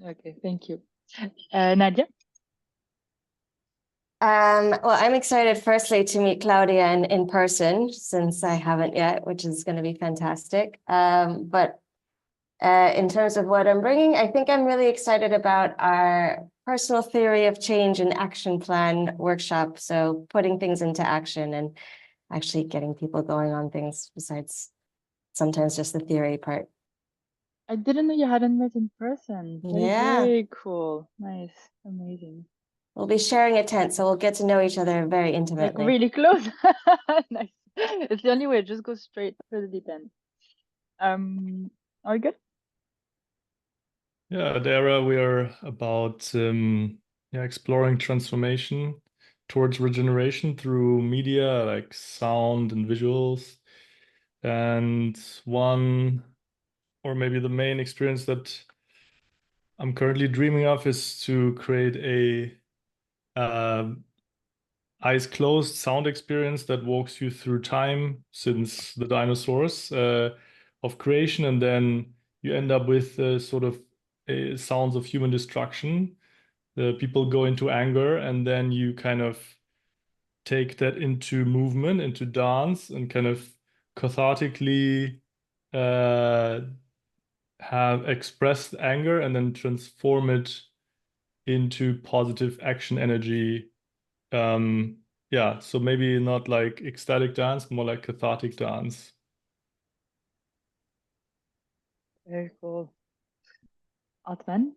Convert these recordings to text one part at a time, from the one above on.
Okay, thank you. Nadia? Well, I'm excited firstly to meet Claudia in person, since I haven't yet, which is going to be fantastic. But in terms of what I'm bringing, I think I'm really excited about our personal theory of change and action plan workshop. So putting things into action and actually getting people going on things besides sometimes just the theory part. I didn't know you hadn't met in person. That is Yeah. very cool. Nice. Amazing. We'll be sharing a tent, so we'll get to know each other very Like intimately. really close. Nice. It's the only way. Just go straight for the deep end. Are we good? Yeah, at ERA, we are about exploring transformation towards regeneration through media like sound and visuals. And one, or maybe the main experience that I'm currently dreaming of is to create a eyes closed sound experience that walks you through time since the dinosaurs of creation, and then you end up with sort of sounds of human destruction. The people go into anger, and then you kind of take that into movement, into dance, and kind of cathartically have expressed anger and then transform it into positive action energy. Yeah, so maybe not like ecstatic dance, more like cathartic dance. Very cool. Atman,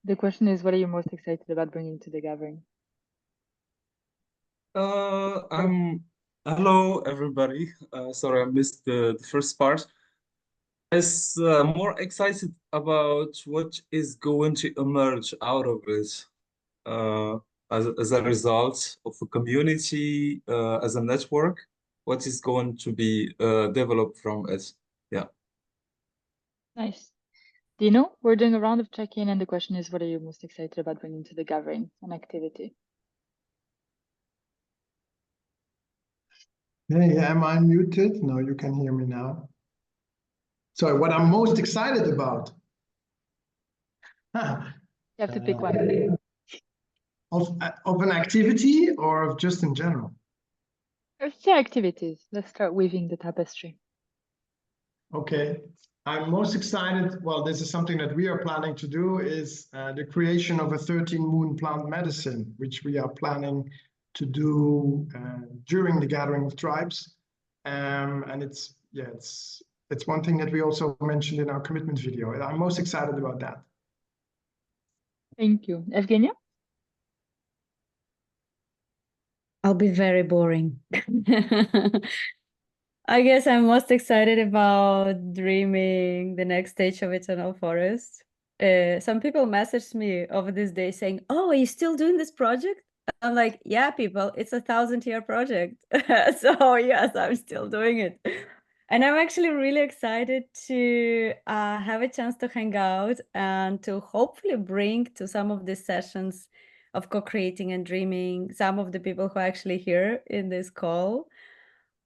the question is, what are you most excited about bringing to the gathering? Hello everybody. Sorry, I missed the first part. I'm more excited about what is going to emerge out of it as a result of a community, as a network, what is going to be developed from it. Yeah. Nice. Dino, we're doing a round of check-in, and the question is, what are you most excited about bringing to the gathering, an activity? Hey, am I muted? No, you can hear me now. Sorry, what I'm most excited about. You have to pick one. Of an activity or of just in general? Let's say activities. Let's start weaving the tapestry. Okay. I'm most excited, well, this is something that we are planning to do, is the creation of a 13-moon plant medicine, which we are planning to do during the Gathering of Tribes. And it's one thing that we also mentioned in our commitment video. I'm most excited about that. Thank you. Evgenia? I'll be very boring. I guess I'm most excited about dreaming the next stage of Eternal Forest. Some people messaged me over this day saying, "Oh, are you still doing this project?" I'm like, "Yeah, people, it's a 1,000-year project." So yes, I'm still doing it. And I'm actually really excited to have a chance to hang out and to hopefully bring to some of these sessions of co-creating and dreaming some of the people who are actually here in this call.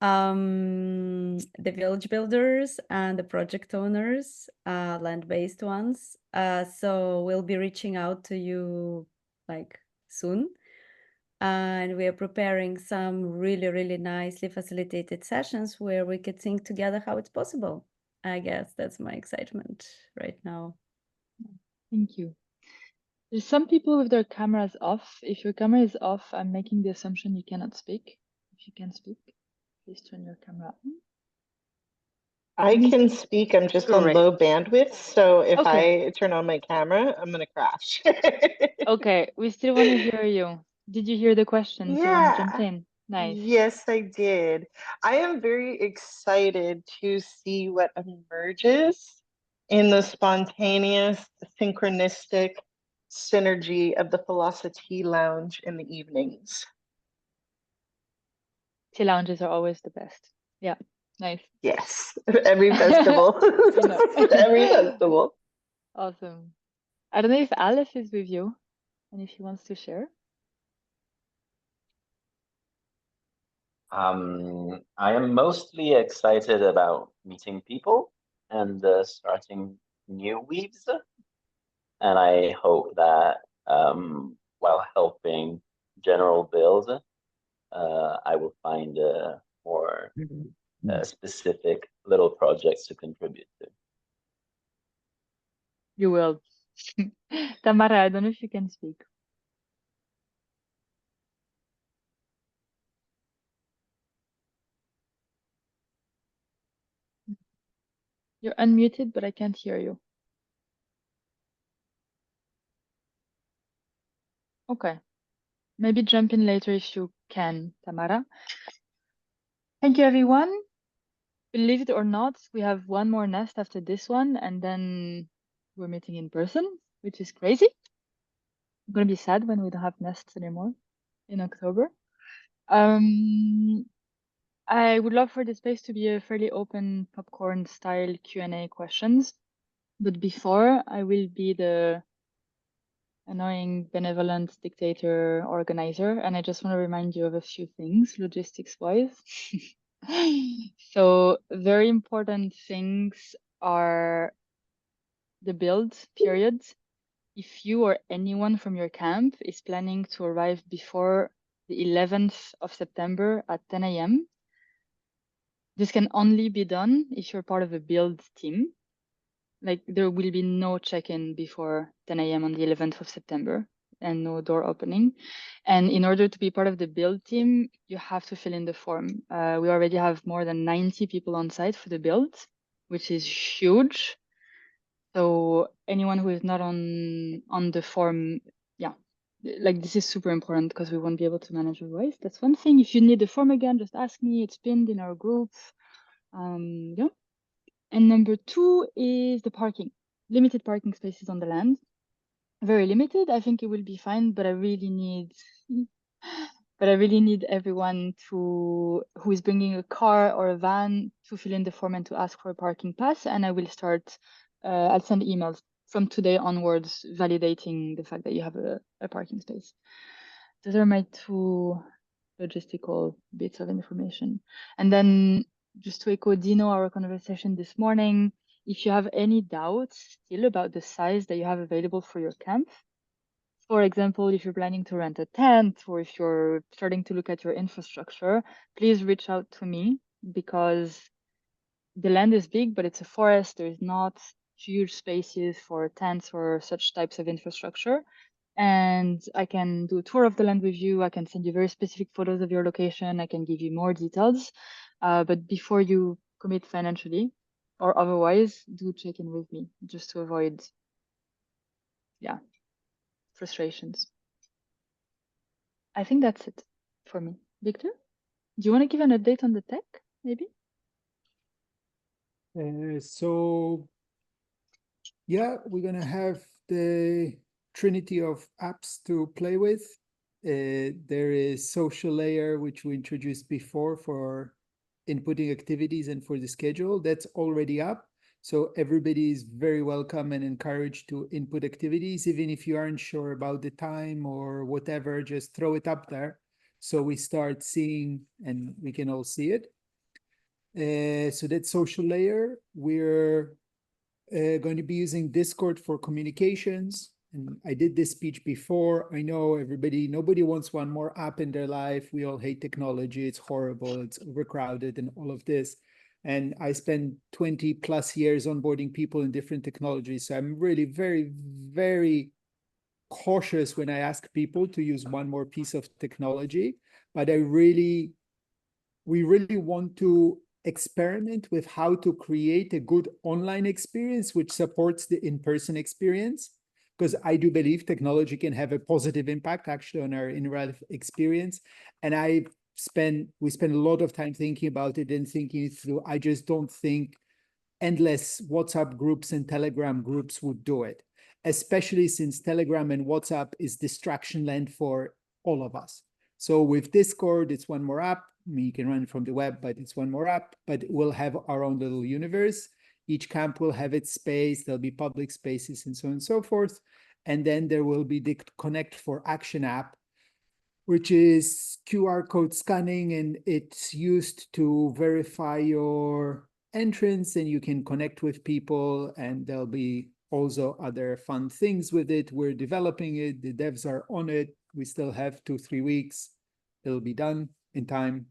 The village builders and the project owners, land-based ones. So we'll be reaching out to you like soon. And we are preparing some really, really nicely facilitated sessions where we could think together how it's possible. I guess that's my excitement right now. Thank you. There's some people with their cameras off. If your camera is off, I'm making the assumption you cannot speak. If you can speak, please turn your camera on. I can speak, I'm just on Great. low bandwidth, so if Okay. I turn on my camera, I'm gonna crash. Okay, we still want to hear you. Did you hear the questions? You want to jump Yeah. in? Nice. Yes, I did. I am very excited to see what emerges in the spontaneous, synchronistic synergy of the Philosophy Lounge in the evenings. Tea lounges are always the best. Yeah, nice. Yes, every festival. I know. Every festival. Awesome. I don't know if Aleph is with you and if he wants to share. I am mostly excited about meeting people and starting new weaves. and I hope that while helping general build, I will find more specific little projects to contribute to. You will. Tamara, I don't know if you can speak. You're unmuted, but I can't hear you. Okay. Maybe jump in later if you can, Tamara. Thank you, everyone. Believe it or not, we have one more nest after this one, and then we're meeting in person, which is crazy. I'm gonna be sad when we don't have nests anymore in October. I would love for the space to be a fairly open popcorn style Q&A questions. But before, I will be the annoying, benevolent dictator organizer, and I just want to remind you of a few things logistics-wise. So very important things are the build period. If you or anyone from your camp is planning to arrive before the 11th of September at 10 a.m., this can only be done if you're part of a build team. Like there will be no check-in before 10 a.m. on the 11th of September and no door opening. And in order to be part of the build team, you have to fill in the form. We already have more than 90 people on site for the build, which is huge. So anyone who is not on the form, yeah, like this is super important because we won't be able to manage otherwise. That's one thing. If you need the form again, just ask me. It's pinned in our group. Yeah. And number two is the parking. Limited parking spaces on the land. Very limited. I think it will be fine, but I really need everyone who is bringing a car or a van to fill in the form and to ask for a parking pass. And I will start, I'll send emails from today onwards validating the fact that you have a parking space. Those are my two logistical bits of information. And then just to echo Dino, our conversation this morning, if you have any doubts still about the size that you have available for your camp, for example, if you're planning to rent a tent or if you're starting to look at your infrastructure, please reach out to me because the land is big, but it's a forest. There's not huge spaces for tents or such types of infrastructure. And I can do a tour of the land with you. I can send you very specific photos of your location. I can give you more details. But before you commit financially or otherwise, do check in with me just to avoid, yeah, frustrations. I think that's it for me. Victor, do you want to give an update on the tech, maybe? So yeah, we're gonna have the trinity of apps to play with. There is social layer, which we introduced before for inputting activities and for the schedule. That's already up. So everybody is very welcome and encouraged to input activities, even if you aren't sure about the time or whatever, just throw it up there. So we start seeing and we can all see it. So that's social layer. We're going to be using Discord for communications. And I did this speech before. I know nobody wants one more app in their life. We all hate technology. It's horrible. It's overcrowded and all of this. And I spent 20 plus years onboarding people in different technologies. So I'm really very, very cautious when I ask people to use one more piece of technology. But we really want to experiment with how to create a good online experience which supports the in-person experience, because I do believe technology can have a positive impact actually on our in-real experience. And we spend a lot of time thinking about it and thinking it through. I just don't think endless WhatsApp groups and Telegram groups would do it, especially since Telegram and WhatsApp is distraction land for all of us. So with Discord, it's one more app. You can run it from the web, but it's one more app, but we'll have our own little universe. Each camp will have its space. There'll be public spaces and so on and so forth. And then there will be the Connect for Action app, which is QR code scanning, and it's used to verify your entrance, and you can connect with people, and there'll be also other fun things with it. We're developing it. The devs are on it. We still have 2-3 weeks. It'll be done in time.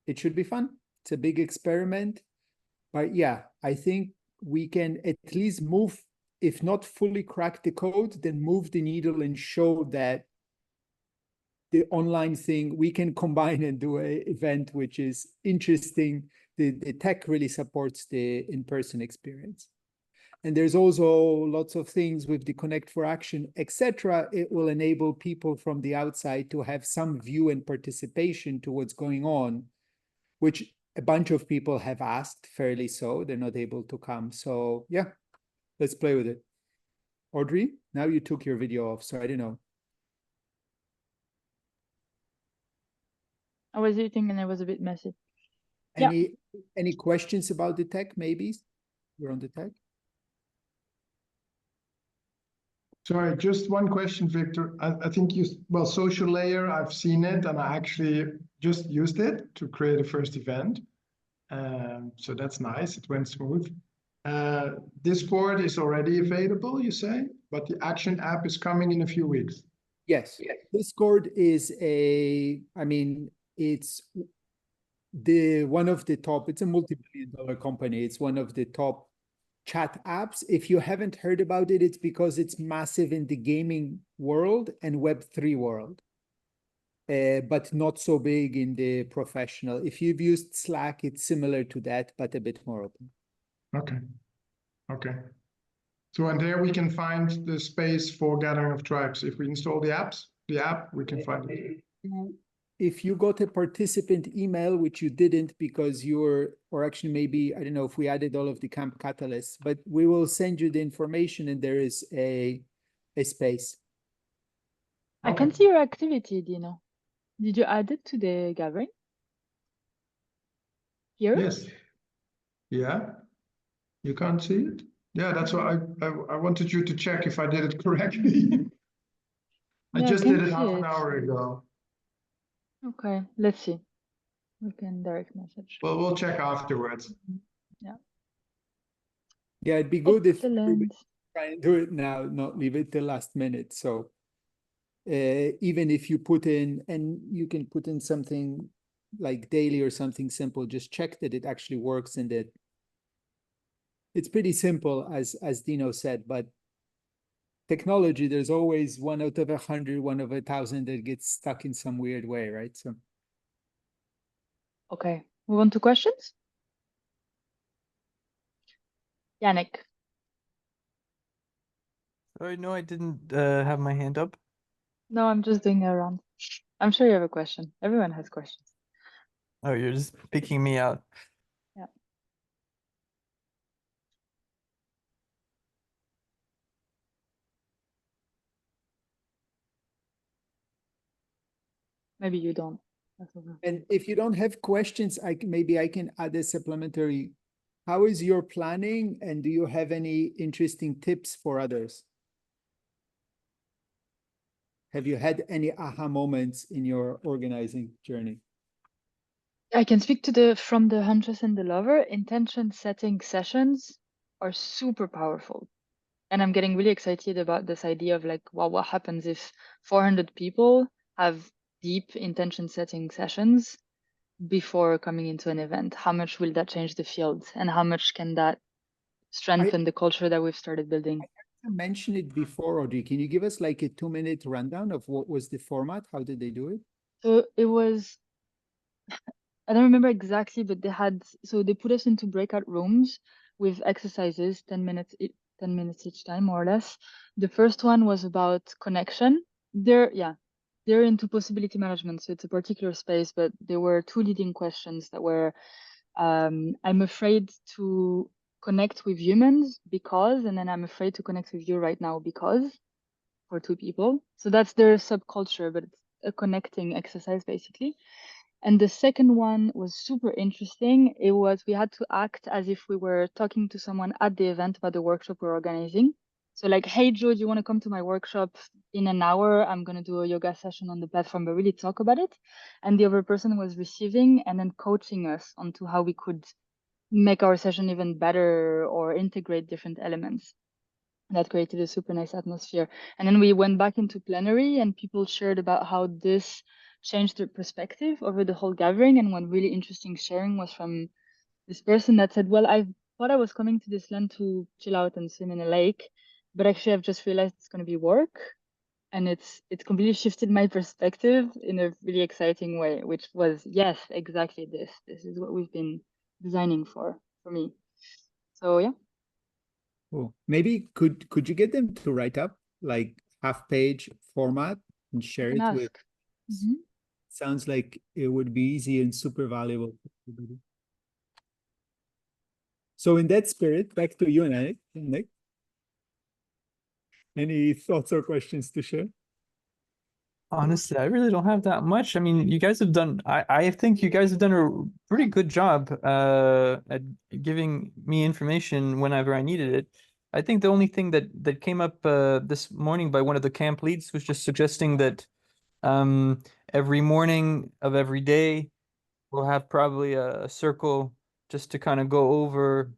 It should be fun. It's a big experiment. But yeah, I think we can at least move, if not fully crack the code, then move the needle and show that the online thing, we can combine and do an event which is interesting. The tech really supports the in-person experience. And there's also lots of things with the Connect for Action, etc. It will enable people from the outside to have some view and participation to what's going on, which a bunch of people have asked, fairly so. They're not able to come. So yeah, let's play with it. Audrey, now you took your video off, so I don't know. I was eating and it was a bit messy. Yeah. Any questions about the tech, maybe? You're on the tech? Sorry, just one question, Victor. I think well, Social Layer, I've seen it and I actually just used it to create a first event. So that's nice, it went smooth. Discord is already available, you say, but the Action app is coming in a few weeks. Yes, Discord is it's one of the top, it's a multi-billion-dollar company. It's one of the top chat apps. If you haven't heard about it, it's because it's massive in the gaming world and Web3 world, but not so big in the professional. If you've used Slack, it's similar to that, but a bit more open. Okay. So, and there we can find the space for Gathering of Tribes. If we install the app, we can find it. If you got a participant email, which you didn't because or actually maybe, I don't know if we added all of the Camp Catalysts, but we will send you the information and there is a space. I can see your activity, Dino. Did you add it to the gathering? Here? Yes. Yeah. You can't see it? Yeah, that's why I wanted you to check if I did it correctly. I just did it half an hour ago. Okay, let's see. We can direct message. Well, we'll check afterwards. Yeah. Yeah, it'd be good if we Excellent. try and do it now, not leave it till last minute. So even if you put in, and you can put in something like daily or something simple, just check that it actually works and that it's pretty simple, as Dino said, but technology, there's always 1 out of 100, 1 of 1,000 that gets stuck in some weird way, right? So. Okay, move on to questions. Yannick. Sorry, no, I didn't have my hand up. No, I'm just doing a round. I'm sure you have a question. Everyone has questions. Oh, you're just picking me out. Yeah. Maybe you don't. And if you don't have questions, maybe I can add a supplementary. How is your planning, and do you have any interesting tips for others? Have you had any aha moments in your organizing journey? I can speak to from the Huntress and the Lover. Intention setting sessions are super powerful. And I'm getting really excited about this idea of like, well, what happens if 400 people have deep intention setting sessions before coming into an event? How much will that change the field? And how much can that strengthen the culture that we've started building? I mentioned it before, Audrey. Can you give us like a 2-minute rundown of what was the format? How did they do it? So it was, I don't remember exactly, but they put us into breakout rooms with exercises, 10 minutes each time, more or less. The first one was about connection. They're into possibility management, so it's a particular space, but there were 2 leading questions that were, I'm afraid to connect with humans because, and then I'm afraid to connect with you right now because, for 2 people. So that's their subculture, but it's a connecting exercise basically. And the second one was super interesting. We had to act as if we were talking to someone at the event about the workshop we're organizing. So like, hey, Joe, do you want to come to my workshop in an hour? I'm going to do a yoga session on the platform, but really talk about it. And the other person was receiving and then coaching us onto how we could make our session even better or integrate different elements. That created a super nice atmosphere. And then we went back into plenary and people shared about how this changed their perspective over the whole gathering. And one really interesting sharing was from this person that said, well, I thought I was coming to this land to chill out and swim in a lake, but actually I've just realized it's going to be work. And it's completely shifted my perspective in a really exciting way, which was, yes, exactly this. This is what we've been designing for me. So yeah. Cool. Maybe could you get them to write up like half-page format and share can it with? ask. Mhm. Sounds like it would be easy and super valuable for everybody. So in that spirit, back to you, Nick. Any thoughts or questions to share? Honestly, I really don't have that much. I mean, you guys have done, I think you guys have done a pretty good job at giving me information whenever I needed it. I think the only thing that came up this morning by one of the camp leads was just suggesting that every morning of every day we'll have probably a circle just to kind of go over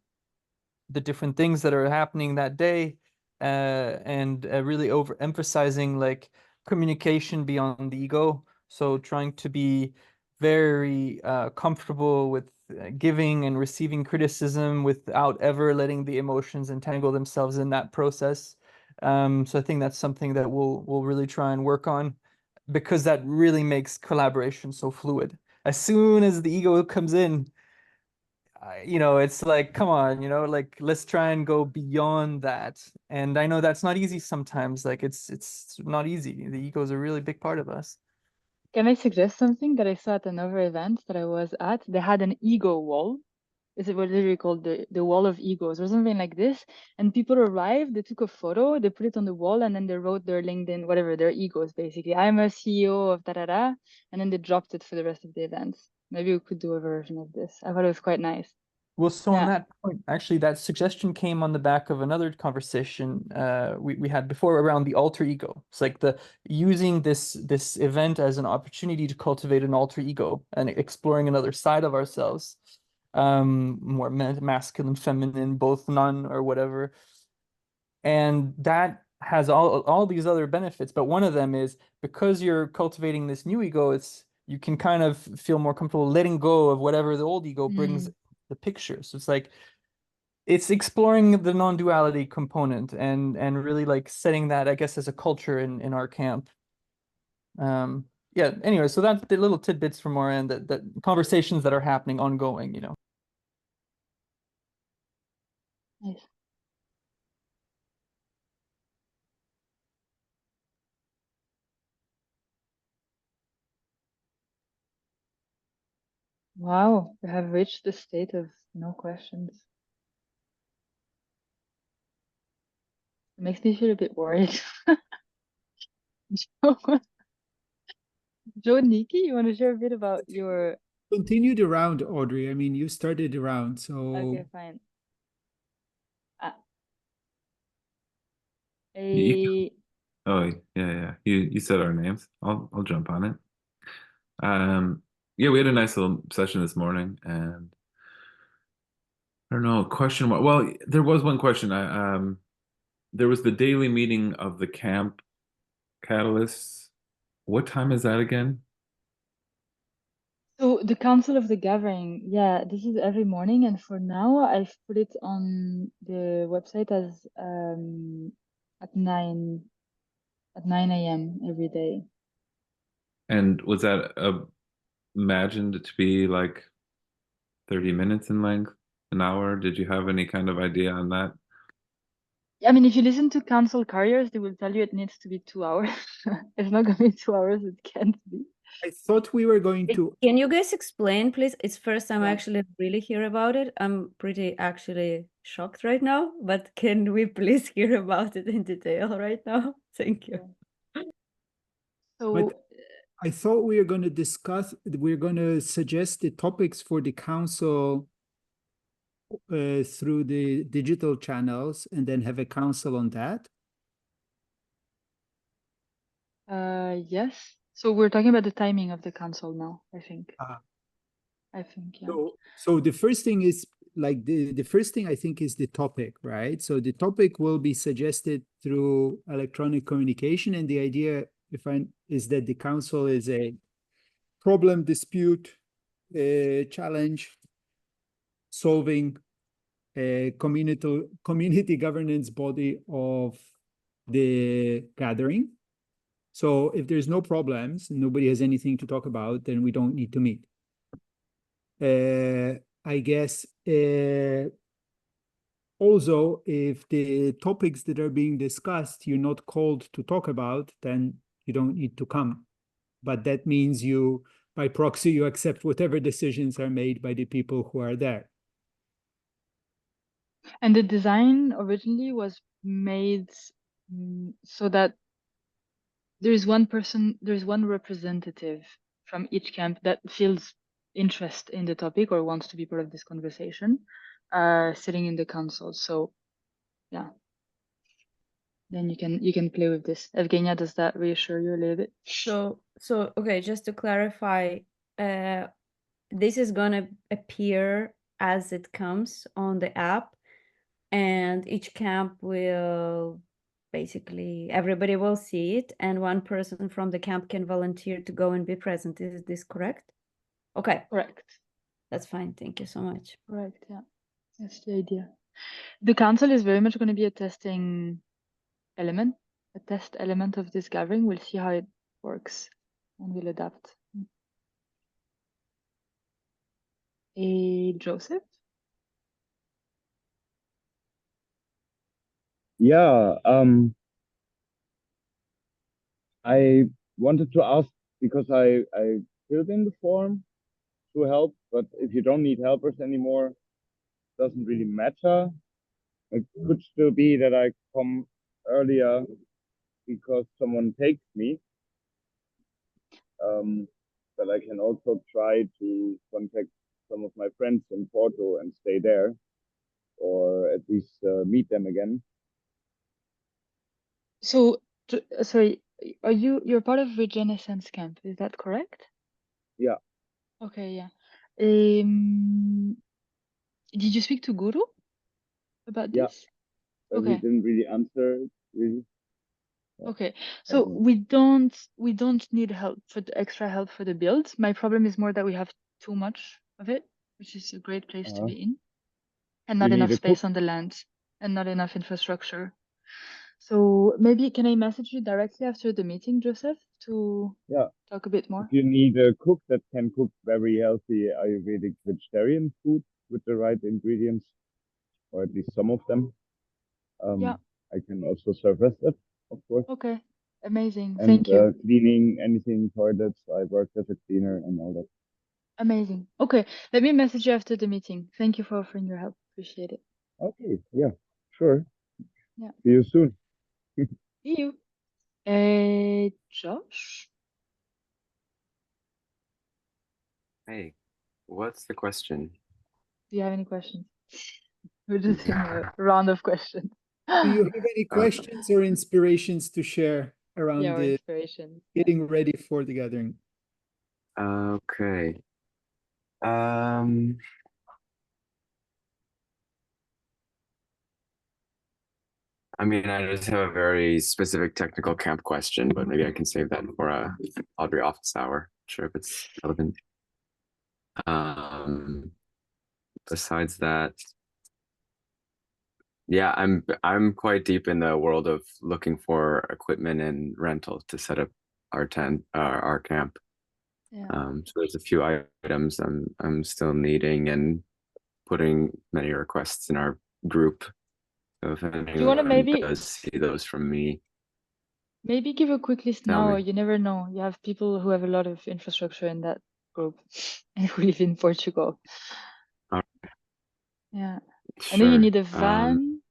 the different things that are happening that day, and really overemphasizing like communication beyond the ego. So trying to be very comfortable with giving and receiving criticism without ever letting the emotions entangle themselves in that process. So I think that's something that we'll really try and work on, because that really makes collaboration so fluid. As soon as the ego comes in, it's like, come on, like let's try and go beyond that. And I know that's not easy sometimes. Like it's not easy. The ego is a really big part of us. Can I suggest something that I saw at another event that I was at? They had an ego wall. It was literally called the wall of egos or something like this. And people arrived, they took a photo, they put it on the wall, and then they wrote their LinkedIn, whatever, their egos basically. I'm a CEO of da da da, and then they dropped it for the rest of the events. Maybe we could do a version of this. I thought it was quite nice. Well, so on Yeah. that point, actually, that suggestion came on the back of another conversation we had before around the alter ego. It's like the using this event as an opportunity to cultivate an alter ego and exploring another side of ourselves, more masculine, feminine, both none or whatever. And that has all these other benefits, but one of them is because you're cultivating this new ego, you can kind of feel more comfortable letting go of whatever the old ego brings the picture. So it's like it's exploring the non-duality component and really like setting that, I guess, as a culture in our camp. Yeah, anyway, so that's the little tidbits from our end, that conversations that are happening ongoing, Nice. Wow, we have reached the state of no questions. It makes me feel a bit worried. Joe, Nikki, you want to share a bit about your... Continue the round, Audrey. I mean, you started the round, so... Okay, fine. Oh, yeah. You said our names. I'll jump on it. Yeah, we had a nice little session this morning, and I don't know, question. Well, there was one question. There was the daily meeting of the camp catalysts. What time is that again? So the Council of the Gathering, yeah, this is every morning, and for now I've put it on the website as at 9 a.m. every day. And was that imagined to be like 30 minutes in length, an hour? Did you have any kind of idea on that? I mean, if you listen to council carriers, they will tell you it needs to be 2 hours. It's not going to be 2 hours, it can't be. I thought we were going to... Can you guys explain, please? It's first time I Yeah. actually really hear about it. I'm pretty actually shocked right now, but can we please hear about it in detail right now? Thank you. So But I thought we were going to we're going to suggest the topics for the council through the digital channels and then have a council on that. yes. So we're talking about the timing of the council now, I think. Ah. I think, yeah. So the first thing is like the first thing I think is the topic, right? So the topic will be suggested through electronic communication, and the idea is that the council is a problem, dispute, challenge solving community governance body of the gathering. So if there's no problems, nobody has anything to talk about, then we don't need to meet. I guess also, if the topics that are being discussed you're not called to talk about, then you don't need to come. But that means you, by proxy, you accept whatever decisions are made by the people who are there. And the design originally was made so that there's one representative from each camp that feels interest in the topic or wants to be part of this conversation, sitting in the council. So yeah, then you can play with this. Evgenia, does that reassure you a little bit? So okay, just to clarify, this is gonna appear as it comes on the app, and each camp will basically, everybody will see it, and one person from the camp can volunteer to go and be present. Is this correct? Okay, Correct. that's fine. Thank you so much. Correct, yeah. That's the idea. The council is very much going to be a testing element, a test element of this gathering. We'll see how it works and we'll adapt. Joseph? Yeah, I wanted to ask because I filled in the form to help, but if you don't need helpers anymore, doesn't really matter. It could still be that I come earlier because someone takes me. But I can also try to contact some of my friends in Porto and stay there, or at least meet them again. So, sorry, you're part of Regenescence Camp, is that correct? Yeah. Okay, yeah. Did you speak to Guru about Yeah. this? But Okay. he didn't really answer it, really. Yeah. Okay, so we don't need help for the extra help for the build. My problem is more that we have too much of it, which is a great place to be in, and not You enough need a space cook. on the land and not enough infrastructure. So maybe can I message you directly after the meeting, Joseph, to Yeah. talk a bit more? If you need a cook that can cook very healthy Ayurvedic vegetarian food with the right ingredients, or at least some of them, Yeah. I can also serve that, of course. Okay, amazing. And Thank you. cleaning anything, toilets, I worked as a cleaner and all that. Amazing. Okay, let me message you after the meeting. Thank you for offering your help. Appreciate it. Okay, yeah, sure. Yeah. See you soon. See you. Josh? Hey, what's the question? Do you have any questions? We're just in a round of questions. Do you have any questions or inspirations to share around Yeah, or the inspiration. getting ready for the gathering? Okay. I mean, I just have a very specific technical camp question, but maybe I can save that for a Audrey office hour. Not sure if it's relevant. Besides that, yeah, I'm quite deep in the world of looking for equipment and rental to set up our tent, our camp. Yeah. So there's a few items I'm still needing and putting many requests in our group. So if you wanna anyone maybe- does see those from me, Maybe give a quick list Tell now, me. or you never know. You have people who have a lot of infrastructure in that group and who live in Portugal. Alright. Yeah. I know you sure. need a van.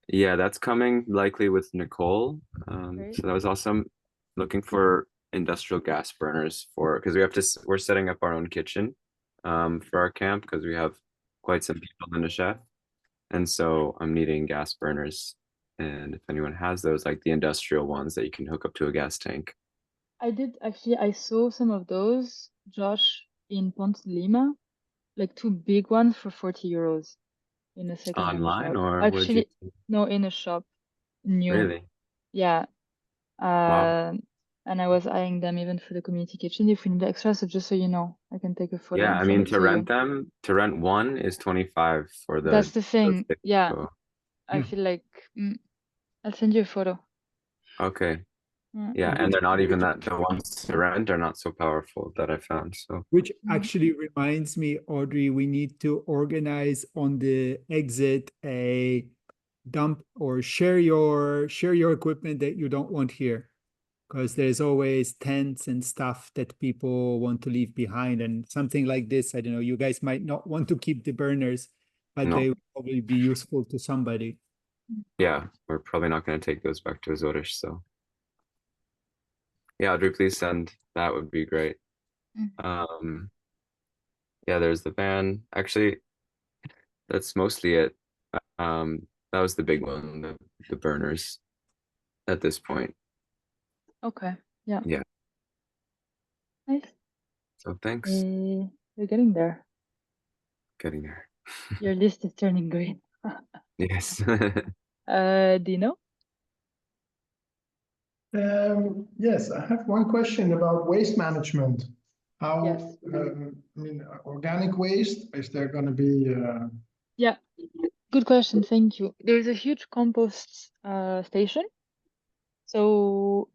Yeah, that's coming likely with Nicole. Great. So that was awesome. Looking for industrial gas burners because we have to, we're setting up our own kitchen for our camp because we have quite some people and a chef. And so I'm needing gas burners. And if anyone has those, like the industrial ones that you can hook up to a gas tank. I did actually, I saw some of those, Josh, in Ponte Lima. like 2 big ones for 40 euros in a second-hand Online shop. or what did you Actually, no, in a shop, new. really? Yeah. Wow. And I was eyeing them even for the community kitchen if we need extra. So just so you know, I can take a photo Yeah, and I send mean it to to rent you. them, to rent one is 25 for That's the the thing. Yeah, typical. I feel like I'll send you a photo. Okay. Mm. Yeah, and they're not even that, the ones to rent are not so powerful that I found. So Which actually reminds me, Audrey, we need to organize on the exit a dump or share your equipment that you don't want here. Because there's always tents and stuff that people want to leave behind. And something like this, I don't know, you guys might not want to keep the burners, but No. they will probably be useful to somebody. yeah, we're probably not going to take those back to Azorish. So yeah, Audrey, please send. That would be great. Yeah, there's the van. Actually, that's mostly it. That was the big one, the burners at this point. Okay. Yeah. Yeah. Nice. So thanks. You're getting there. Getting there. Your list is turning green. Yes. Dino? Yes, I have one question about waste management. How, Yes. I mean, organic waste, is there going to be? Yeah. Good question. Thank you. There's a huge compost station. So,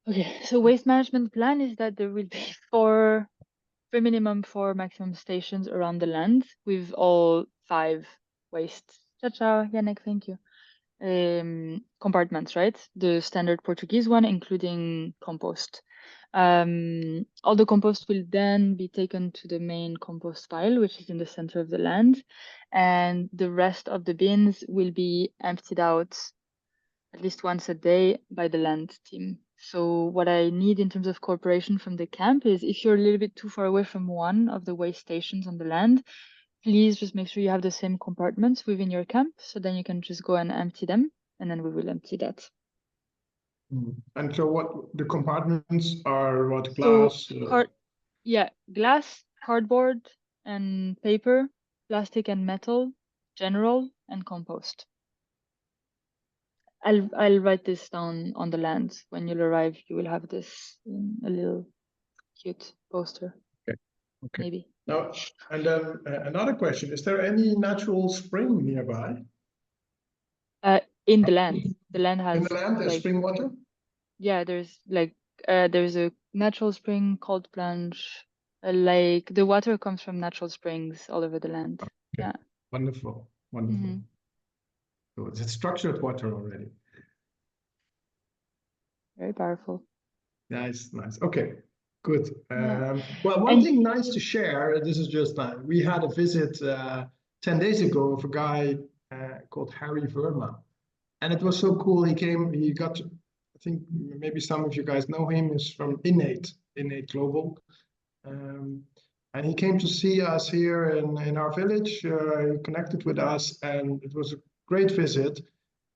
okay. So waste management plan is that there will be four minimum 4 maximum stations around the land with all 5 waste. Ciao, Yannick, thank you. Compartments, right? The standard Portuguese one, including compost. All the compost will then be taken to the main compost pile, which is in the center of the land, and the rest of the bins will be emptied out at least once a day by the land team. So what I need in terms of cooperation from the camp is if you're a little bit too far away from one of the waste stations on the land, please just make sure you have the same compartments within your camp, so then you can just go and empty them, and then we will empty that. And so what the compartments are, what, So glass? glass, cardboard, and paper, plastic and metal, general, and compost. I'll write this down on the land. When you'll arrive, you will have this in a little cute poster. Okay. Maybe. Now, and then another question: is there any natural spring nearby? In the land, the land has In the land, there's like spring water. yeah, there's a natural spring called Planche. Like the water comes from natural springs all over the land. Okay. Yeah. Wonderful, wonderful. So it's structured water already. Very powerful. Nice, nice. Okay, good. Yeah. Well, one thing nice to share, this is just, we had a visit 10 days ago of a guy called Harry Verma. And it was so cool. He came, he got, I think maybe some of you guys know him, is from Innate Global. And he came to see us here in our village, he connected with us, and it was a great visit.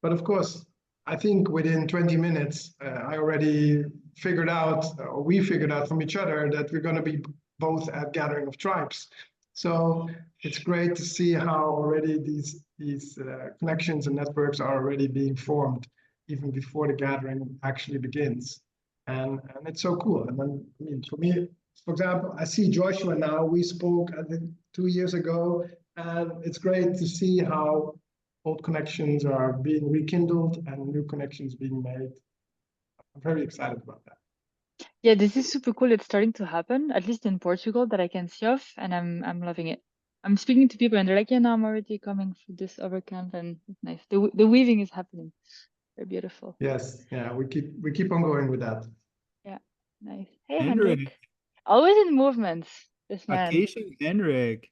But of course, I think within 20 minutes, I already figured out, or we figured out from each other, that we're going to be both at Gathering of Tribes. So it's great to see how already these connections and networks are already being formed, even before the gathering actually begins. And it's so cool. And then, I mean, for me, for example, I see Joshua now. We spoke, I think, 2 years ago, and it's great to see how old connections are being rekindled and new connections being made. I'm very excited about that. Yeah, this is super cool. It's starting to happen, at least in Portugal, that I can see of, and I'm loving it. I'm speaking to people, and they're like, "Yeah, no, I'm already coming for this other camp," and it's nice. The weaving is happening. Very beautiful. Yes, yeah, we keep on going with that. Yeah, nice. Hey, Henrik. Henrik. Always in movements, this man. Vacation Henrik.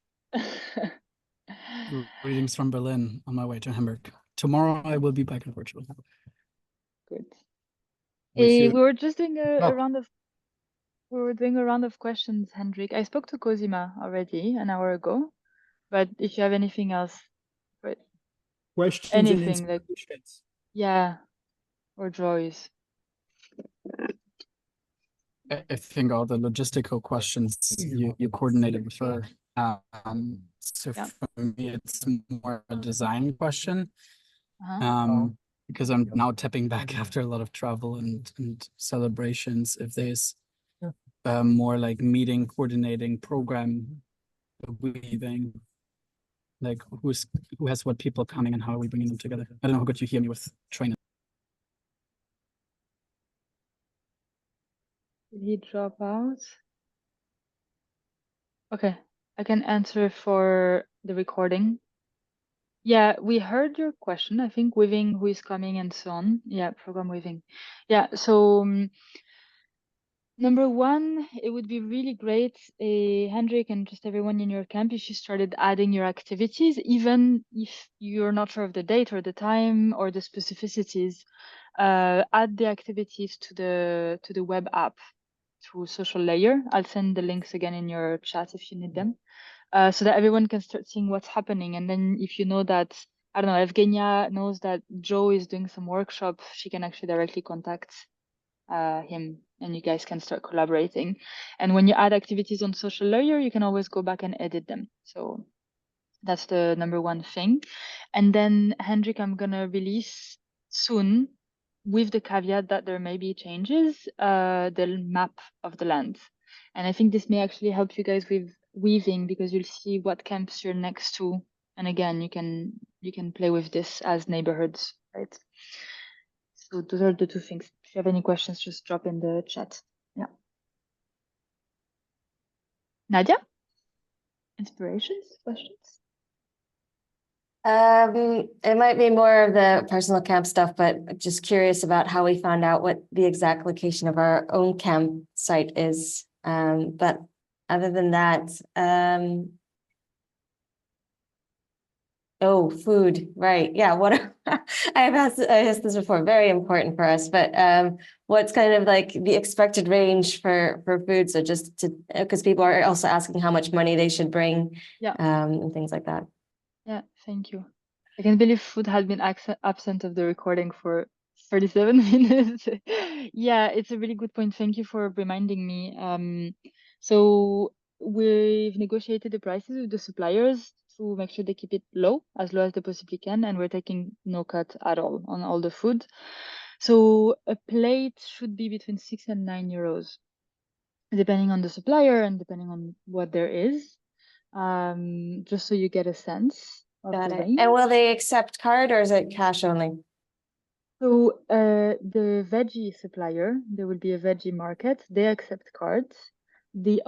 Greetings from Berlin on my way to Hamburg. Tomorrow I will be back in Portugal. Good. Wish We you were just doing a luck. round of questions, Hendrik. I spoke to Cosima already an hour ago, but if you have anything else, but questions and anything like inspirations. yeah, or joys. I think all the logistical questions you coordinated with her. So Yeah. for me, it's more a design question. Uh-huh. Because I'm now tapping back after a lot of travel and celebrations. If there's more like meeting, coordinating, program weaving, like who has what people coming and how are we bringing them together? I don't know how good you hear me with training. Did he drop out? Okay, I can answer for the recording. Yeah, we heard your question. I think weaving, who is coming and so on. Yeah, program weaving. Yeah, so number one, it would be really great, Hendrik and just everyone in your camp, if you started adding your activities, even if you're not sure of the date or the time or the specificities, add the activities to the web app through Social Layer. I'll send the links again in your chat if you need them, so that everyone can start seeing what's happening. And then if you know that, I don't know, Evgenia knows that Joe is doing some workshop, she can actually directly contact him and you guys can start collaborating. And when you add activities on Social Layer, you can always go back and edit them. So that's the number one thing. And then Hendrik, I'm gonna release soon, with the caveat that there may be changes, the map of the land. And I think this may actually help you guys with weaving, because you'll see what camps you're next to. And again, you can play with this as neighborhoods, right? So those are the two things. If you have any questions, just drop in the chat. Yeah. Nadia? Inspirations, questions? It might be more of the personal camp stuff, but just curious about how we found out what the exact location of our own campsite is. But other than that, oh, food, right? Yeah. What I asked this before. Very important for us. But what's kind of like the expected range for food? So just to, because people are also asking how much money they should bring, yeah, and things like that. Yeah, thank you. I can believe food had been absent of the recording for 37 minutes. Yeah, it's a really good point. Thank you for reminding me. So we've negotiated the prices with the suppliers to make sure they keep it low as they possibly can, and we're taking no cut at all on all the food. So a plate should be between 6 and 9 euros, depending on the supplier and depending on what there is. Just so you get a sense of Got the it. range. And will they accept card or is it cash only? So the veggie supplier, there will be a veggie market. They accept cards. The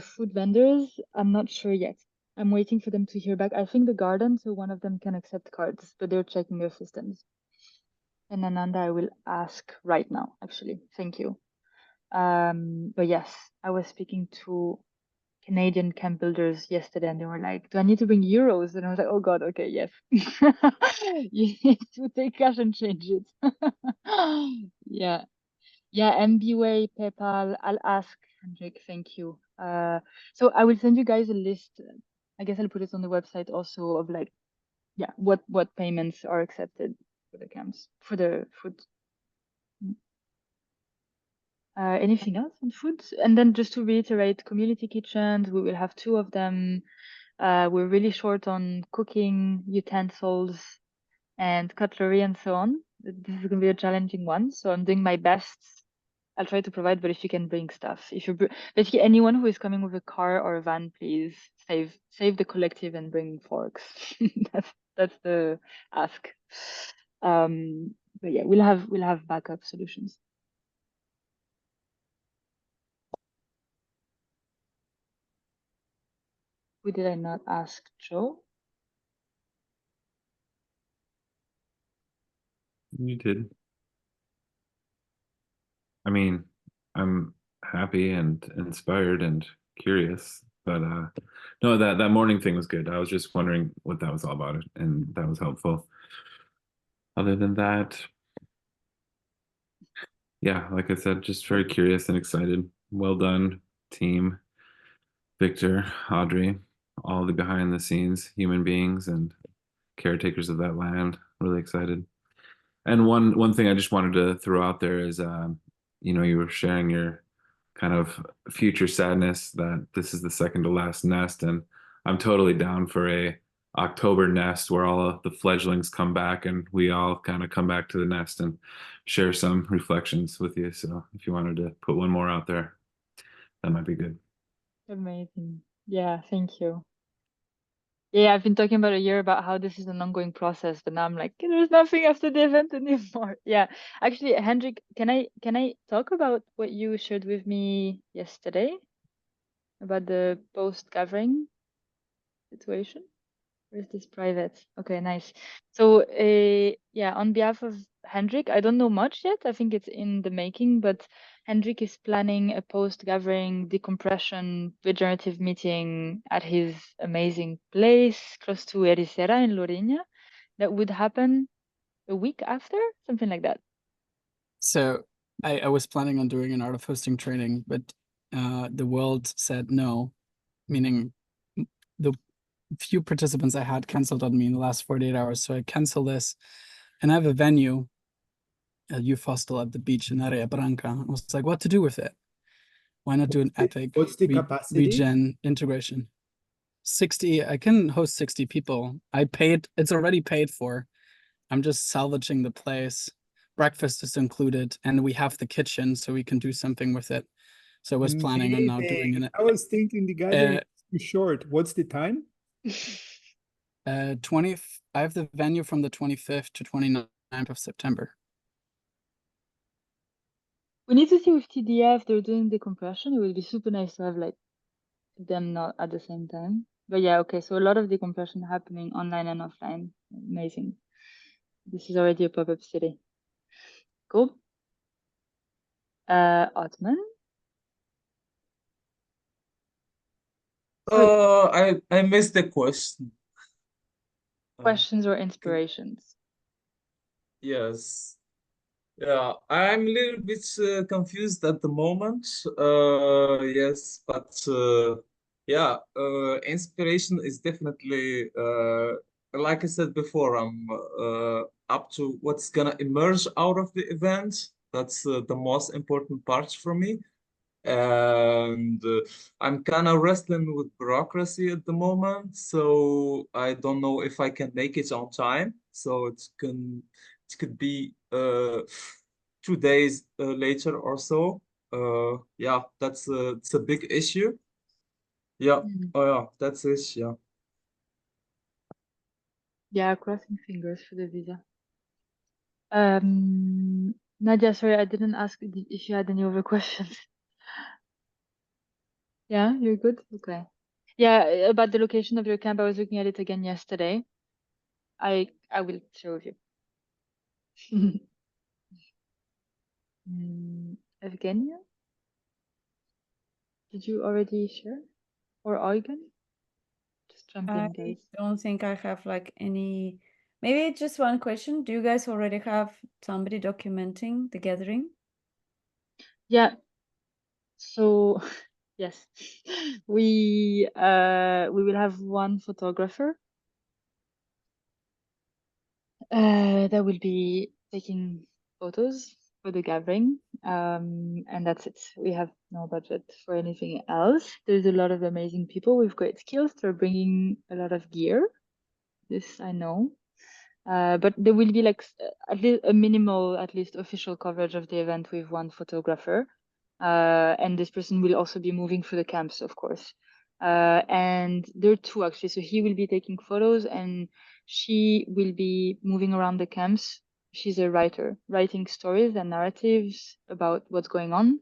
food vendors, I'm not sure yet. I'm waiting for them to hear back. I think the garden, so one of them can accept cards, but they're checking their systems. And Ananda, I will ask right now, actually. Thank you. But yes, I was speaking to Canadian camp builders yesterday, and they were like, "Do I need to bring euros?" And I was like, "Oh God, okay, yes." You need to take cash and change it. Yeah, MBWay, PayPal. I'll ask Hendrik. Thank you. So I will send you guys a list. I guess I'll put it on the website also of like, yeah, what payments are accepted for the camps for the food. Anything else on food? And then just to reiterate, community kitchens, we will have 2 of them. We're really short on cooking utensils and cutlery and so on. This is going to be a challenging one, so I'm doing my best. I'll try to provide, but if you can bring stuff, if you basically anyone who is coming with a car or a van, please save the collective and bring forks. that's the ask. But yeah, we'll have backup solutions. Who did I not ask? Joe? You did. I mean, I'm happy and inspired and curious, but no, that morning thing was good. I was just wondering what that was all about, and that was helpful. Other than that, yeah, like I said, just very curious and excited. Well done, team. Victor, Audrey, all the behind the scenes human beings and caretakers of that land. Really excited. And one thing I just wanted to throw out there is, you know, you were sharing your kind of future sadness that this is the second to last nest, and I'm totally down for a October nest where all of the fledglings come back and we all kind of come back to the nest and share some reflections with you. So if you wanted to put one more out there, that might be good. Amazing. Yeah, thank you. Yeah, I've been talking about a year about how this is an ongoing process, but now I'm like, there's nothing after the event anymore. Yeah, actually, Hendrik, can I talk about what you shared with me yesterday about the post-gathering situation? Or is this private? Okay, nice. So, yeah, on behalf of Hendrik, I don't know much yet. I think it's in the making, but Hendrik is planning a post-gathering decompression regenerative meeting at his amazing place close to Ericeira in Lourinhã. That would happen a week after, something like that. So I was planning on doing an art of hosting training, but the world said no, meaning the few participants I had canceled on me in the last 48 hours. So I canceled this, and I have a venue, a youth hostel at the beach in Areia Branca. I was like, what to do with it? Why not do an epic What's the capacity? regen integration? 60, I can host 60 people. I paid, it's already paid for. I'm just salvaging the place. Breakfast is included, and we have the kitchen, so we can do something with it. So I was planning on now doing it. I was thinking the gathering is too short. What's the time? 20th, I have the venue from the 25th to 29th of September. We need to see with TDF, they're doing decompression. It would be super nice to have like them not at the same time. But yeah, okay, so a lot of decompression happening online and offline. Amazing. This is already a pop-up city. Cool. Otman? I missed the question. Questions or inspirations? Yes. Yeah, I'm a little bit confused at the moment. Yes, but yeah, inspiration is definitely, like I said before, I'm up to what's gonna emerge out of the event. That's the most important part for me. And I'm kind of wrestling with bureaucracy at the moment, so I don't know if I can make it on time. So it could be 2 days later or so. Yeah, it's a big issue. Yeah. Oh yeah, that's it. Yeah. Yeah, crossing fingers for the visa. Nadia, sorry, I didn't ask if you had any other questions. Yeah, you're good? Okay. Yeah, about the location of your camp, I was looking at it again yesterday. I will share with you. Evgenia? Did you already share? Or Eugen? Just jump in, I guys. don't think I have like any, maybe just one question. Do you guys already have somebody documenting the gathering? Yeah. So yes, we will have one photographer that will be taking photos for the gathering, and that's it. We have no budget for anything else. There's a lot of amazing people with great skills. They're bringing a lot of gear. This I know. But there will be like at least a minimal, at least official coverage of the event with one photographer. And this person will also be moving through the camps, of course. And there are two actually. So he will be taking photos and she will be moving around the camps. She's a writer, writing stories and narratives about what's going on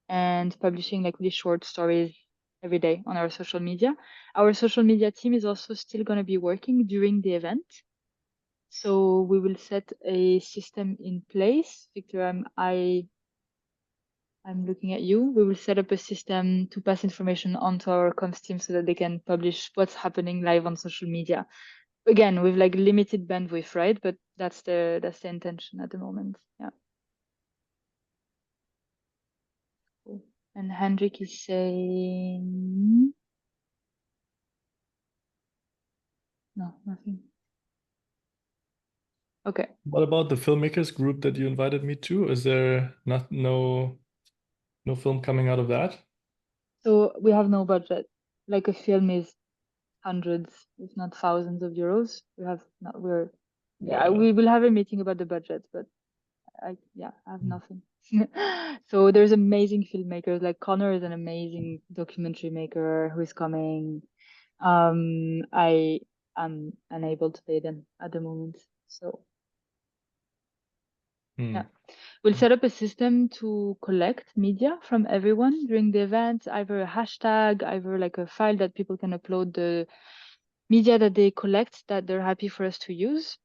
and publishing like really short stories every day on our social media. Our social media team is also still going to be working during the event. So we will set a system in place. Victor, I'm looking at you. We will set up a system to pass information onto our comms team so that they can publish what's happening live on social media. Again, with like limited bandwidth, right? But that's the intention at the moment. Yeah. Cool. And Hendrik is saying no, nothing. Okay. What about the filmmakers group that you invited me to? Is there no No film coming out of that? So we have no budget. Like a film is hundreds, if not thousands of euros. We will have a meeting about the budget, but I have nothing. So there's amazing filmmakers, like Connor is an amazing documentary maker who is coming. I am unable to pay them at the moment. So yeah. We'll set up a system to collect media from everyone during the event, either a hashtag, either like a file that people can upload the media that they collect that they're happy for us to use.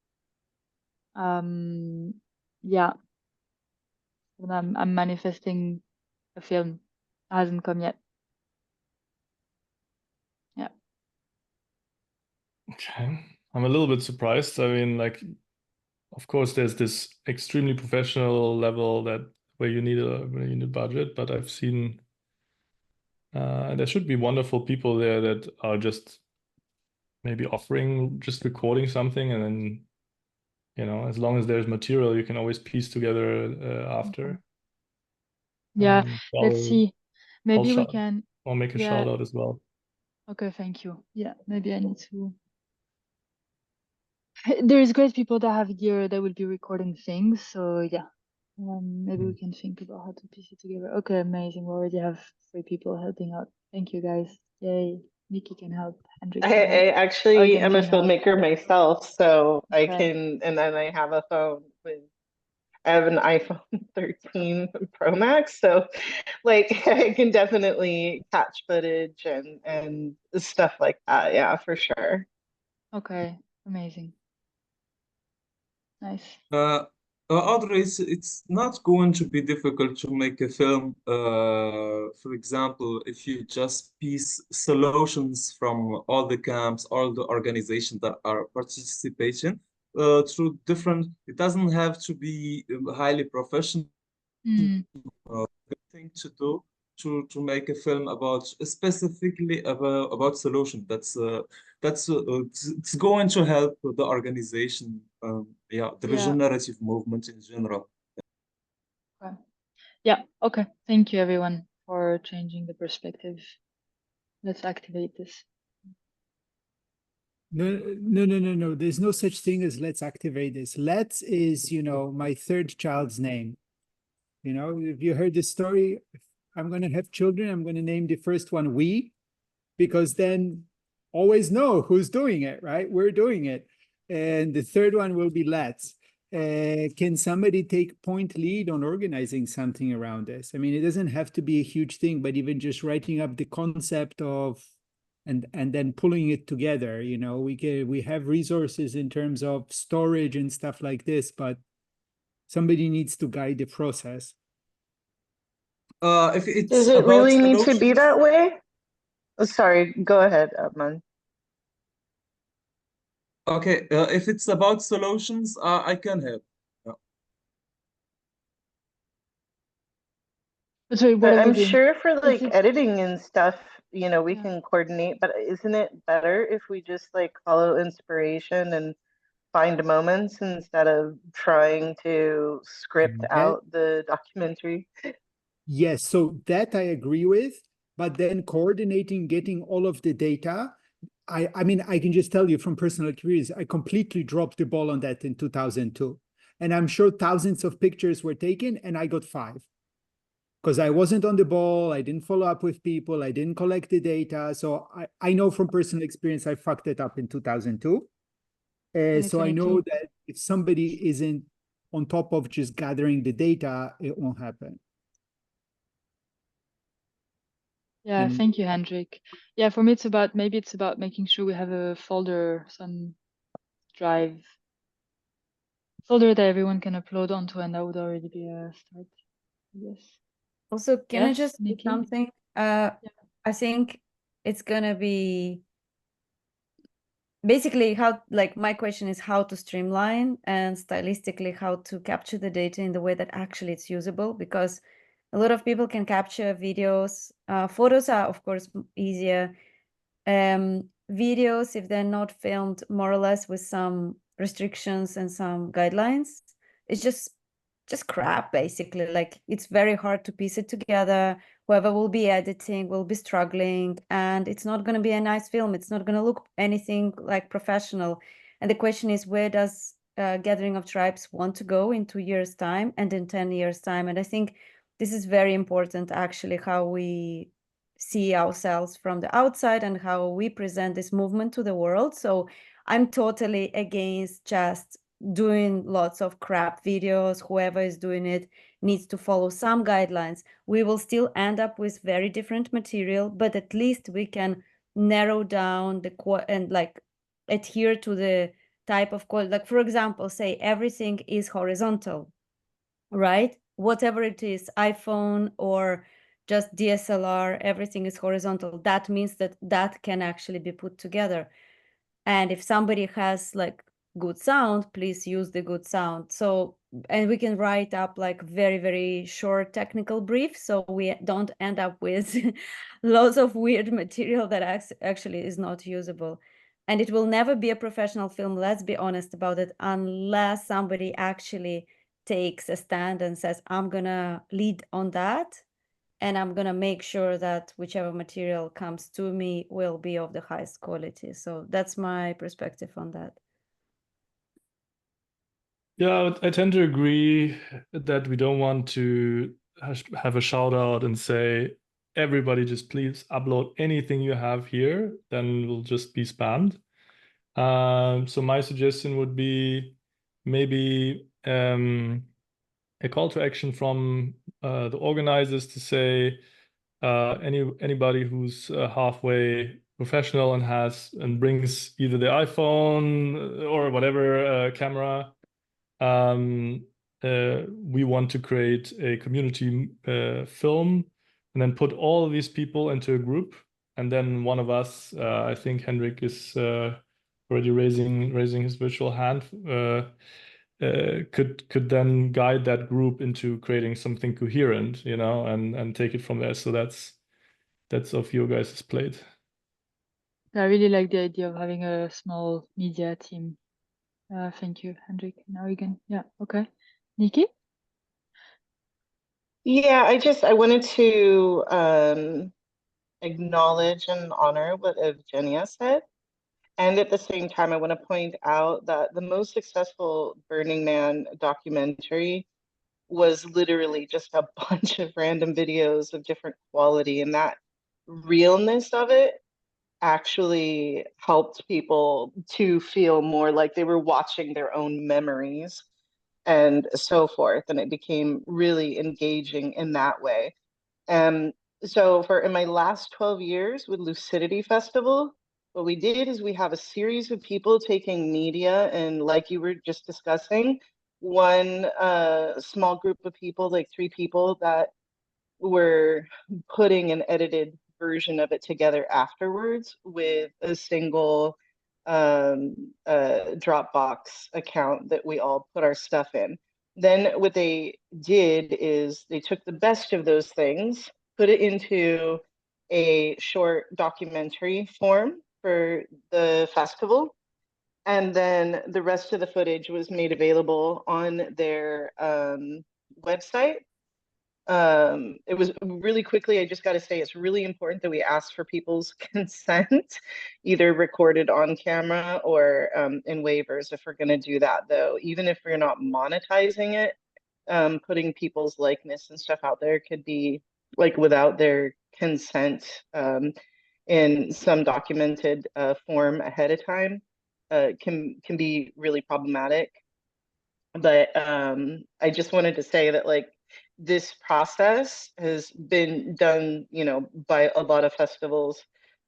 Yeah. And I'm manifesting a film. It hasn't come yet. Yeah. Okay. I'm a little bit surprised. I mean, like, of course, there's this extremely professional level where you need a budget, but I've seen there should be wonderful people there that are just maybe offering just recording something, and then, you know, as long as there's material, you can always piece together after. Yeah, let's see. Maybe we I'll can. I'll make a shout out as well. Okay, thank you. Yeah, maybe I need to. There's great people that have gear that will be recording things, so yeah. Maybe we can think about how to piece it together. Okay, amazing. We already have 3 people helping out. Thank you, guys. Yay. Nikki can help. Hendrik can help. I actually am a Arden can help. filmmaker myself, so I Okay. can, and then I have a phone I have an iPhone 13 Pro Max, so like I can definitely catch footage and stuff like that. Yeah, for sure. Okay, amazing. Nice. Audrey, it's not going to be difficult to make a film. For example, if you just piece solutions from all the camps, all the organizations that are participating through different, it doesn't have to be highly professional thing to do to make a film about specifically about solution. It's going to help the organization. The Yeah. regenerative movement in general. Okay. Yeah, okay. Thank you everyone for changing the perspective. Let's activate this. No. There's no such thing as let's activate this. Let's is, my 3rd child's name. If you heard this story, if I'm going to have children, I'm going to name the first one we, because then always know who's doing it, right? We're doing it. And the 3rd one will be let's. Can somebody take point lead on organizing something around this? I mean, it doesn't have to be a huge thing, but even just writing up the concept of and then pulling it together, we have resources in terms of storage and stuff like this, but somebody needs to guide the process. If it's Does it about really need to be solutions- that way? Oh, sorry, go ahead, Adnan. Okay, if it's about solutions, I can help. But sorry, what are we I'm doing? sure for like it- editing and stuff, we can coordinate, but isn't it better if we just like follow inspiration and find moments instead of trying to script out the documentary? Yes, so that I agree with, but then coordinating, getting all of the data, I mean, I can just tell you from personal experience, I completely dropped the ball on that in 2002. And I'm sure thousands of pictures were taken and I got 5. Because I wasn't on the ball, I didn't follow up with people, I didn't collect the data. So I know from personal experience, I fucked it up in 2002. So I know that if somebody isn't on top of just gathering the data, it won't happen. Yeah, thank you, Hendrik. Yeah, for me, it's about making sure we have a folder, some drive folder that everyone can upload onto, and that would already be a start. Yes. Also, can I Yes, just say Nikki? something? I think it's gonna be basically my question is how to streamline and stylistically how to capture the data in the way that actually it's usable, because a lot of people can capture videos. Photos are, of course, easier. Videos, if they're not filmed more or less with some restrictions and some guidelines, it's just just crap, basically. Like, it's very hard to piece it together. Whoever will be editing will be struggling, and it's not going to be a nice film. It's not going to look anything like professional. And the question is, where does Gathering of Tribes want to go in 2 years' time and in 10 years' time? And I think this is very important, actually, how we see ourselves from the outside and how we present this movement to the world. So I'm totally against just doing lots of crap videos. Whoever is doing it needs to follow some guidelines. We will still end up with very different material, but at least we can narrow down the and like adhere to the type of quality. Like, for example, say everything is horizontal, right? Whatever it is, iPhone or just DSLR, everything is horizontal. That means that that can actually be put together. And if somebody has like good sound, please use the good sound. So, and we can write up like very, very short technical briefs, so we don't end up with lots of weird material that actually is not usable. And it will never be a professional film, let's be honest about it, unless somebody actually takes a stand and says, I'm gonna lead on that, and I'm gonna make sure that whichever material comes to me will be of the highest quality. So that's my perspective on that. Yeah, I tend to agree that we don't want to have a shout out and say, everybody just please upload anything you have here, then we'll just be spammed. So my suggestion would be maybe a call to action from the organizers to say anybody who's halfway professional and brings either the iPhone or whatever camera, we want to create a community film and then put all of these people into a group. And then one of us, I think Henrik is already raising his virtual hand, could then guide that group into creating something coherent, and take it from there. So that's off your guys' plate. I really like the idea of having a small media team. Thank you, Henrik and Eugen. Yeah, okay. Nikki? Yeah, I wanted to acknowledge and honor what Evgenia said. And at the same time, I want to point out that the most successful Burning Man documentary was literally just a bunch of random videos of different quality, and that realness of it actually helped people to feel more like they were watching their own memories and so forth. And it became really engaging in that way. So in my last 12 years with Lucidity Festival, what we did is we have a series of people taking media, and like you were just discussing, one small group of people, like 3 people, that were putting an edited version of it together afterwards with a single Dropbox account that we all put our stuff in. Then what they did is they took the best of those things, put it into a short documentary form for the festival, and then the rest of the footage was made available on their website. It was really quickly, I just got to say, it's really important that we ask for people's consent, either recorded on camera or in waivers if we're going to do that, though. Even if we're not monetizing it, putting people's likeness and stuff out there could be like without their consent in some documented form ahead of time can be really problematic. But I just wanted to say that like this process has been done, by a lot of festivals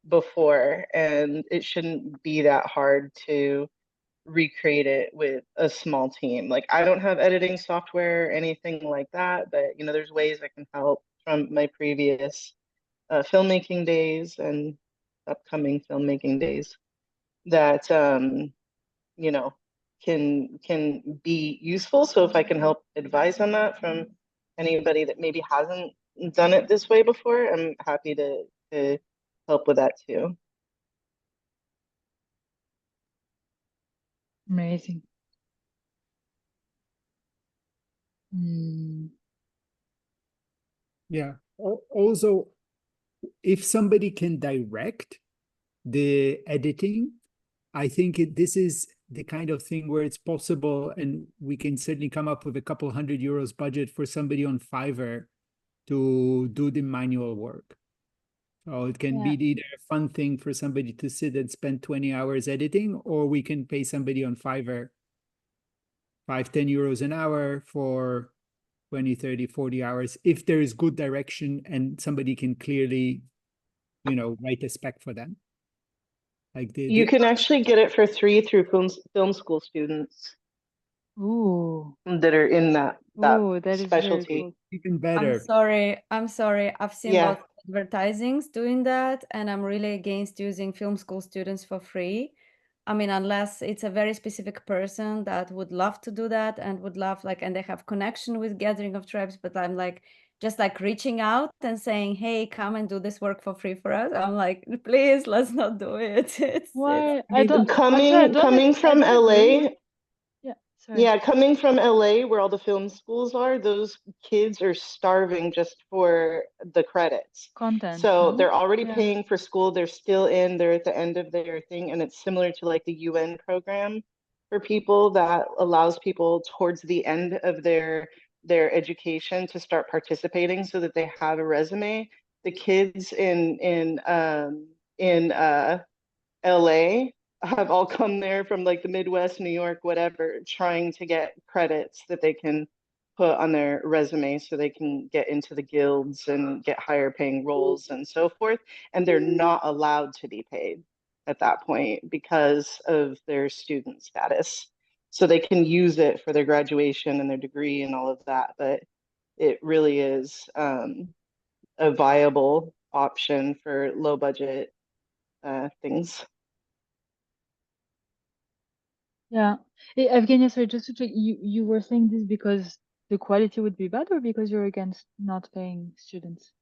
before, and it shouldn't be that hard to recreate it with a small team. Like, I don't have editing software or anything like that, but there's ways I can help from my previous filmmaking days and upcoming filmmaking days that can be useful. So if I can help advise on that from anybody that maybe hasn't done it this way before, I'm happy to help with that too. Amazing. Yeah. Also, if somebody can direct the editing, I think this is the kind of thing where it's possible, and we can certainly come up with a couple €100 budget for somebody on Fiverr to do the manual work. So it can be either a fun thing for somebody to sit and spend 20 hours editing, or we can pay somebody on Fiverr 5, 10 euros an hour for 20, 30, 40 hours, if there is good direction and somebody can clearly, write a spec for them. Like You can actually get it for free through film school students. Ooh. That are in that Ooh, that is very specialty. cool. Even better. I'm sorry. I've seen Yeah. lots of advertisings doing that, and I'm really against using film school students for free. I mean, unless it's a very specific person that would love to do that and would love and they have connection with Gathering of Tribes, but I'm just reaching out and saying, hey, come and do this work for free for us. I'm like, please, let's not do it. Why? I don't. Coming from LA. Yeah, sorry. Yeah, coming from LA, where all the film schools are, those kids are starving just for the credits. Content. So no? they're already Yeah. paying for school. They're still they're at the end of their thing. And it's similar to the UN program for people that allows people towards the end of their education to start participating so that they have a resume. The kids in LA have all come there from the Midwest, New York, whatever, trying to get credits that they can put on their resume so they can get into the guilds and get higher paying roles and so forth. And they're not allowed to be paid at that point because of their student status. So they can use it for their graduation and their degree and all of that. But it really is a viable option for low budget things. Yeah. Hey, Evgenia, sorry, just to check, you were saying this because the quality would be bad or because you're against not paying students?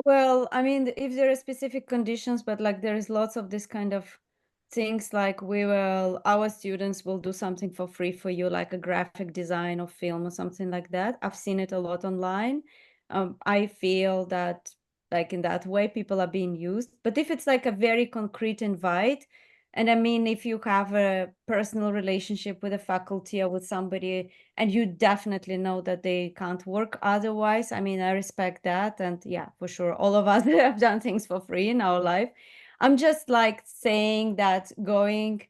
Well, I mean, if there are specific conditions, but there is lots of this kind of things our students will do something for free for you, like a graphic design of film or something like that. I've seen it a lot online. I feel that in that way, people are being used. But if it's a very concrete invite, and I mean, if you have a personal relationship with a faculty or with somebody, and you definitely know that they can't work otherwise, I mean, I respect that. And yeah, for sure, all of us have done things for free in our life. I'm just saying that going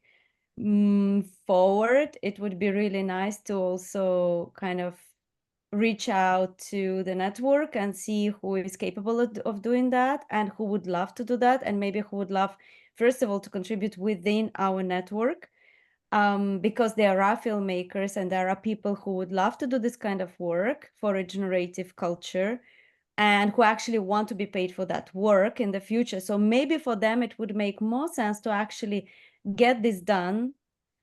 forward, it would be really nice to also kind of reach out to the network and see who is capable of doing that and who would love to do that, and maybe who would love, first of all, to contribute within our network, because there are filmmakers and there are people who would love to do this kind of work for regenerative culture and who actually want to be paid for that work in the future. So maybe for them, it would make more sense to actually get this done,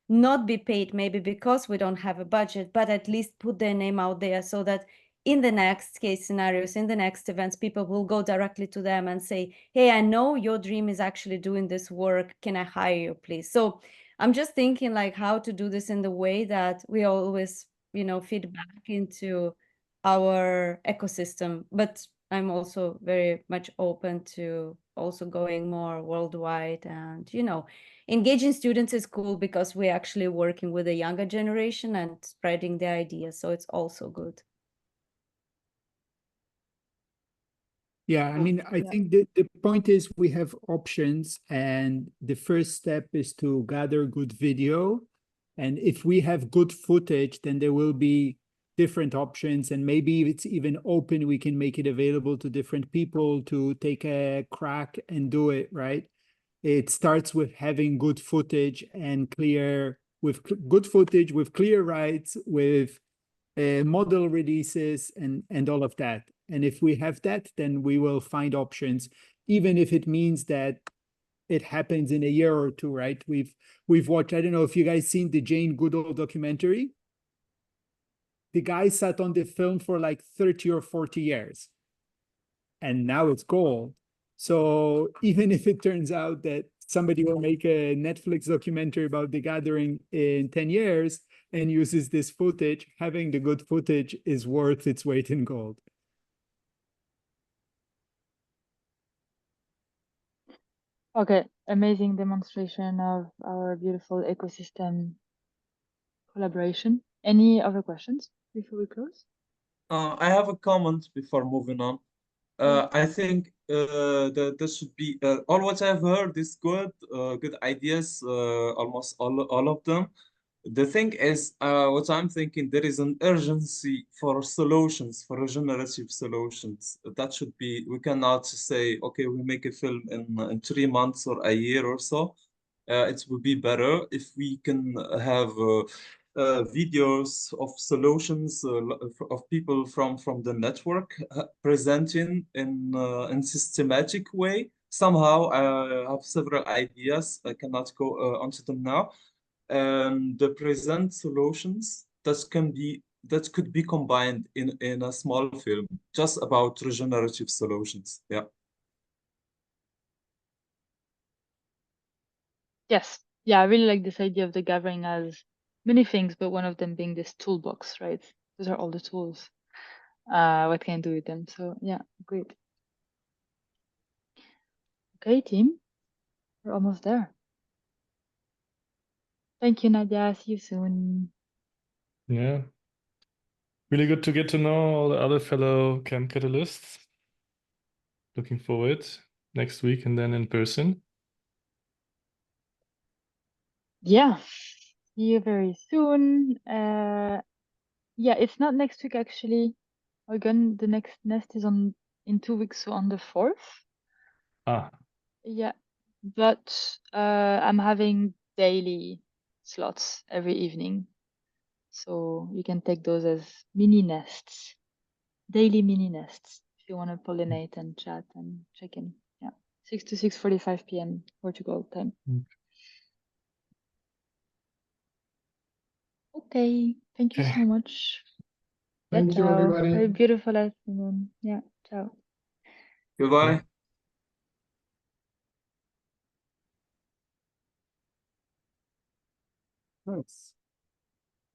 not be paid maybe because we don't have a budget, but at least put their name out there so that in the next case scenarios, in the next events, people will go directly to them and say, hey, I know your dream is actually doing this work. Can I hire you, please? So I'm just thinking how to do this in the way that we always, feed back into our ecosystem. But I'm also very much open to also going more worldwide, and engaging students is cool because we're actually working with the younger generation and spreading the ideas, so it's also good. Yeah, I mean, I think the point is we have options, and the first step is to gather good video. And if we have good footage, then there will be different options, and maybe if it's even open, we can make it available to different people to take a crack and do it, right? It starts with having good footage and good footage with clear rights, with model releases and all of that. And if we have that, then we will find options, even if it means that it happens in a year or two, right? We've watched, I don't know if you guys seen the Jane Goodall documentary. The guy sat on the film for 30 or 40 years. And now it's gold. So even if it turns out that somebody will make a Netflix documentary about the gathering in 10 years, and uses this footage, having the good footage is worth its weight in gold. Okay, amazing demonstration of our beautiful ecosystem collaboration. Any other questions before we close? I have a comment before moving on. I think that this should be all what I've heard is good, good ideas, almost all of them. The thing is, what I'm thinking, there is an urgency for solutions, for regenerative solutions. That should be, we cannot say, okay, we make a film in 3 months or a year or so. It would be better if we can have videos of solutions of people from the network presenting in systematic way. Somehow, I have several ideas. I cannot go onto them now. The present solutions that could be combined in a small film just about regenerative solutions. Yeah. Yes. Yeah, I really like this idea of the gathering as many things, but one of them being this toolbox, right? Those are all the tools. What can I do with them? So yeah, great. Okay, team, we're almost there. Thank you, Nadia. See you soon. Yeah. Really good to get to know all the other fellow Camp Catalysts. Looking forward next week and then in person. Yeah, see you very soon. Yeah, it's not next week actually. Again, the next nest is in 2 weeks, so on the 4th. Ah, Yeah, but I'm having daily slots every evening. So you can take those as mini nests, daily mini nests, if you want to pollinate and chat and check in. Yeah, 6 to 6:45 p.m. Portugal time. Okay, thank you okay. so much. Yeah, Thank you, ciao. everybody. Have a beautiful afternoon. Yeah, ciao. Goodbye. Nice.